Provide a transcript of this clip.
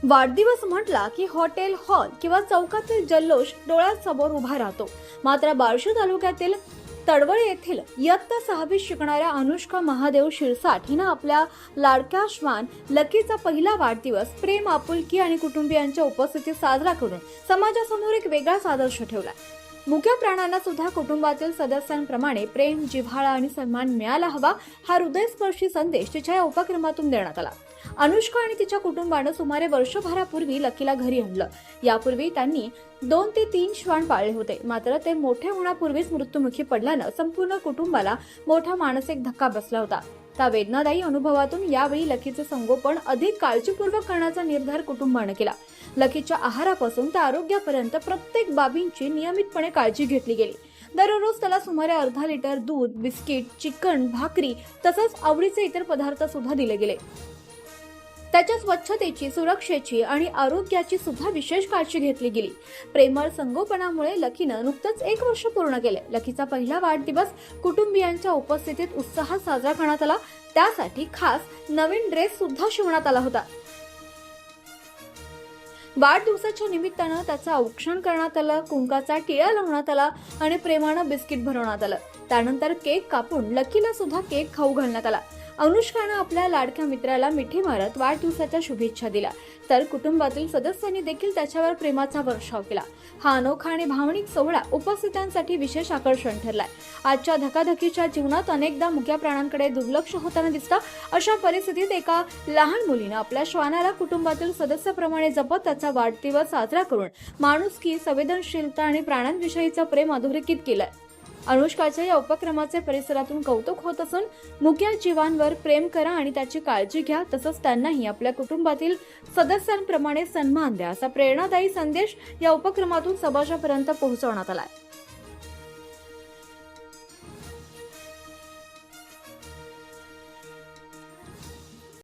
वाढदिवस म्हटला की हॉटेल, हॉल किंवा चौकातील जल्लोष डोळ्यासमोर उभा राहतो. मात्र बार्शी तालुक्यातील तडवळ येथील इयत्ता 6वीत शिकणाऱ्या अनुष्का महादेव शिरसाट हिनं आपल्या लाडक्या श्वान लकीचा पहिला वाढदिवस प्रेम, आपुलकी आणि कुटुंबियांच्या उपस्थितीत साजरा करून समाजासमोर एक वेगळाच आदर्श ठेवला. मुक्या प्राण्यांना सुद्धा कुटुंबातील सदस्यांप्रमाणे प्रेम, जिव्हाळा आणि सन्मान मिळाला हवा, हा हृदयस्पर्शी संदेश तिच्या या उपक्रमातून देण्यात आला. अनुष्का आणि तिच्या कुटुंबानं सुमारे वर्षभरापूर्वी लकीला घरी आणलं. यापूर्वी त्यांनी 2 ते 3 श्वान पाळले होते. मात्र ते मोठे होण्यापूर्वीच मृत्युमुखी पडल्यानं संपूर्ण कुटुंबाला मोठा मानसिक धक्का बसला होता. त्या वेदनादायी अनुभवातून यावेळी लकीचे संगोपन अधिक काळजीपूर्वक करण्याचा निर्धार कुटुंबानं केला. लकीच्या आहारापासून ते आरोग्यापर्यंत प्रत्येक बाबींची नियमितपणे काळजी घेतली गेली. दररोज त्याला सुमारे अर्धा लिटर दूध, बिस्किट, चिकन, भाकरी तसंच आवडीचे इतर पदार्थ सुद्धा दिले गेले. त्याच्या स्वच्छतेची, सुरक्षेची आणि आरोग्याची सुद्धा विशेष काळजी घेतली गेली. प्रेमळ संगोपनामुळे लकीनं नुकतंच 1 वर्ष पूर्ण केले. लकीचा पहिला वाढदिवस कुटुंबियांच्या उपस्थितीत उत्साहात साजरा करण्यात आला. त्यासाठी खास नवीन ड्रेस सुद्धा शिवण्यात आला होता. वाढदिवसाच्या निमित्तानं त्याचं औक्षण करण्यात आलं, कुंकाचा टिळा लावण्यात आला आणि प्रेमानं बिस्किट भरवण्यात आलं. त्यानंतर केक कापून लकीला सुद्धा केक खाऊ घालण्यात आला. अनुष्कानं आपल्या लाडक्या मित्राला मिठी मारत वाढदिवसाच्या शुभेच्छा दिल्या, तर कुटुंबातील सदस्यांनी देखील त्याच्यावर प्रेमाचा वर्षाव केला. हा अनोखा आणि भावनिक सोहळा उपस्थितांसाठी विशेष आकर्षण ठरलाय. आजच्या धकाधकीच्या जीवनात अनेकदा मुक्या प्राण्यांकडे दुर्लक्ष होताना दिसतं. अशा परिस्थितीत एका लहान मुलीनं आपल्या श्वानाला कुटुंबातील सदस्याप्रमाणे जपत त्याचा वाढदिवस साजरा करून माणुसकी, संवेदनशीलता आणि प्राण्यांविषयीचं प्रेम अधोरेखित केलंय. अनुष्काच्या या उपक्रमाचे परिसरातून कौतुक होत असून मुक्या जीवांवर प्रेम करा आणि त्याची काळजी घ्या, तसंच त्यांनाही आपल्या कुटुंबातील सदस्यांप्रमाणे सन्मान द्या, असा प्रेरणादायी संदेश या उपक्रमातून समाजापर्यंत पोहोचवण्यात आलाय.